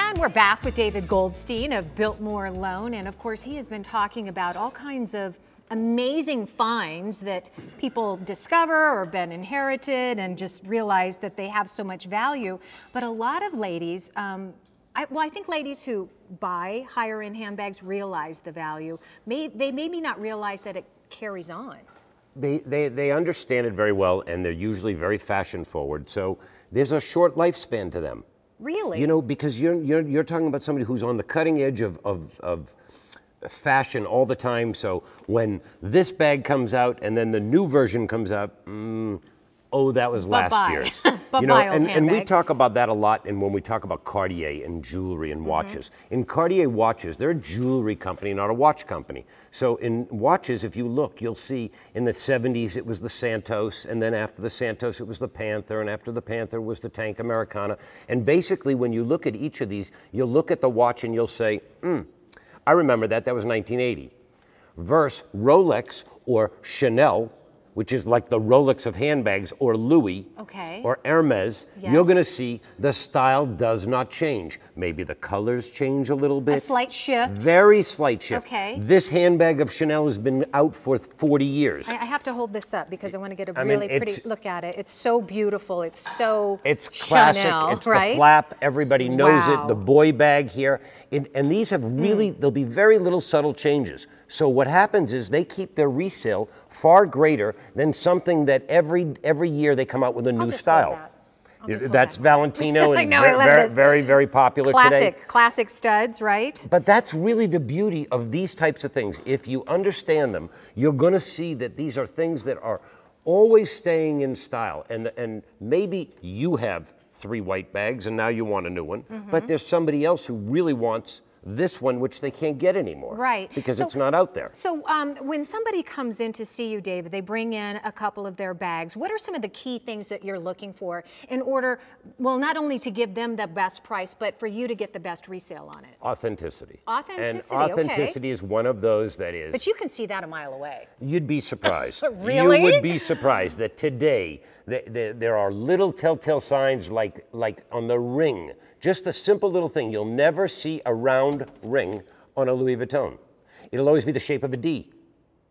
And we're back with David Goldstein of Biltmore Loan. And of course, he has been talking about all kinds of amazing finds that people discover or been inherited and just realize that they have so much value. But a lot of ladies, I think ladies who buy higher end handbags realize the value. They maybe not realize that it carries on. They understand it very well, and they're usually very fashion forward. So there's a short lifespan to them. Really? You know, because you're talking about somebody who's on the cutting edge of fashion all the time. So when this bag comes out and then the new version comes out, oh, that was last year's. You know, and we talk about that a lot. And when we talk about Cartier and jewelry and watches, in Cartier watches, they're a jewelry company, not a watch company. So in watches, if you look, you'll see in the 70s it was the Santos, and then after the Santos it was the Panther, and after the Panther was the Tank Americana. And basically, when you look at each of these, you'll look at the watch and you'll say, I remember that. That was 1980. Versus Rolex or Chanel, which is like the Rolex of handbags, or Louis, or Hermes, you're going to see the style does not change. Maybe the colors change a little bit. A slight shift. Very slight shift. Okay. This handbag of Chanel has been out for 40 years. I have to hold this up because I want to get a really pretty look at it. It's so beautiful. It's so It's classic. Chanel, it's right? the flap. Everybody knows it. The boy bag here. And these have really, there'll be very little subtle changes. So what happens is they keep their resale far greater than something that every year they come out with a new style. That's Valentino, and very, very popular today. Classic studs, right? But that's really the beauty of these types of things. If you understand them, you're going to see that these are things that are always staying in style. And maybe you have 3 white bags and now you want a new one, but there's somebody else who really wants this one, which they can't get anymore. Right. Because it's not out there. So when somebody comes in to see you, David, they bring in a couple of their bags. What are some of the key things that you're looking for in order, well, not only to give them the best price, but for you to get the best resale on it? Authenticity. Authenticity, and authenticity is one of those that is. But you can see that a mile away. You'd be surprised. Really? You would be surprised that today there are little telltale signs like on the ring. Just a simple little thing. You'll never see a round ring on a Louis Vuitton. It'll always be the shape of a D.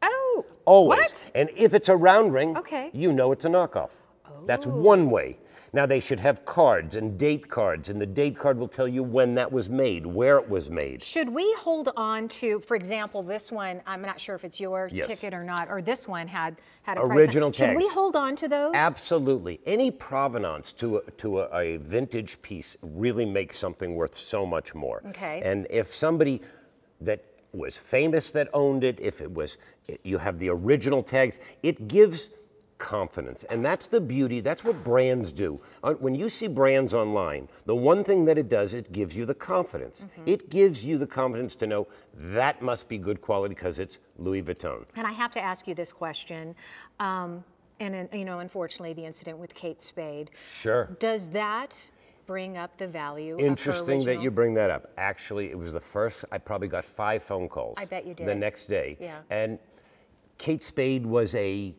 Oh. Always. What? And if it's a round ring, you know it's a knockoff. That's one way. Now they should have cards and date cards, and the date card will tell you when that was made, where it was made. Should we hold on to, for example, this one, I'm not sure if it's your ticket or not, or this one had a original price. tags. Should we hold on to those? Absolutely. Any provenance to a vintage piece really makes something worth so much more. Okay. And if somebody that was famous that owned it, if it was, you have the original tags, it gives confidence. And that's the beauty. That's what brands do. When you see brands online, the one thing that it does, it gives you the confidence. It gives you the confidence to know that must be good quality because it's Louis Vuitton. And I have to ask you this question. And you know, unfortunately, the incident with Kate Spade. Sure. Does that bring up the value Interesting of her that you bring that up. Actually, it was the first, I probably got 5 phone calls. I bet you did. The next day. Yeah. And Kate Spade was a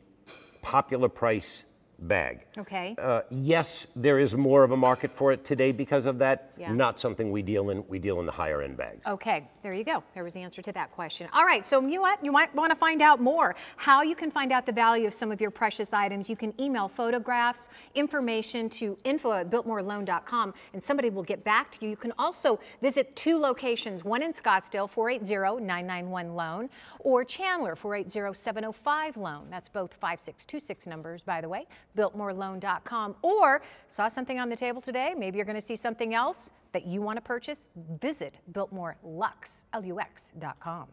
popular price bag. Okay. Yes, there is more of a market for it today because of that. Yeah. Not something we deal in. We deal in the higher end bags. Okay, there you go. There was the answer to that question. All right, so you might want to find out more. How you can find out the value of some of your precious items, you can email photographs, information to info@biltmoreloan.com, and somebody will get back to you. You can also visit 2 locations, one in Scottsdale, 480-991-LOAN, or Chandler, 480-705-LOAN. That's both 5626 numbers, by the way. Biltmoreloan.com, or saw something on the table today, maybe you're going to see something else that you want to purchase, visit BiltmoreLux.com.